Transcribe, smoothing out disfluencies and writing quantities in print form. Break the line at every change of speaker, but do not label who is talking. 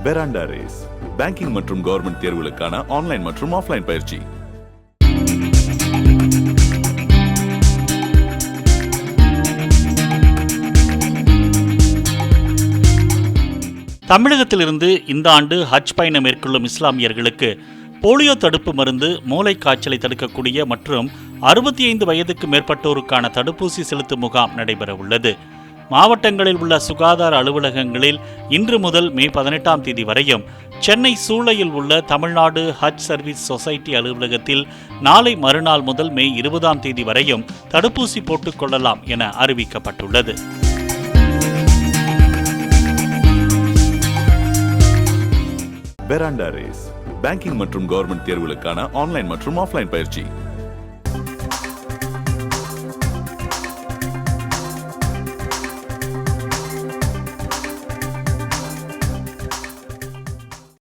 பெராண்டா race banking மற்றும் government தேர்வுகளுக்கான online மற்றும் ஆஃப்லைன் பயிற்சி.
தமிழகத்திலிருந்து இந்த ஆண்டு ஹஜ் பயணம் மேற்கொள்ளும் இஸ்லாமியர்களுக்கு போலியோ தடுப்பு மருந்து, மூளை காய்ச்சலை தடுக்கக்கூடிய மற்றும் 65 வயதுக்கு மேற்பட்டோருக்கான தடுப்பூசி செலுத்தும் முகாம் நடைபெற உள்ளது. மாவட்டங்களில் உள்ள சுகாதார அலுவலகங்களில் இன்று முதல் மே 18ஆம் தேதி வரையும், சென்னை சூளையில் உள்ள தமிழ்நாடு ஹஜ் சர்வீஸ் சொசைட்டி அலுவலகத்தில் நாளை மறுநாள் முதல் மே 20ஆம் தேதி வரையும் தடுப்பூசி போட்டுக் கொள்ளலாம் என அறிவிக்கப்பட்டுள்ளது.
பெராண்டா ரேஸ் பேங்கிங் மற்றும் கவர்மெண்ட் தேர்வுகளுக்கான ஆன்லைன் மற்றும் ஆஃப்லைன் பயிற்சி.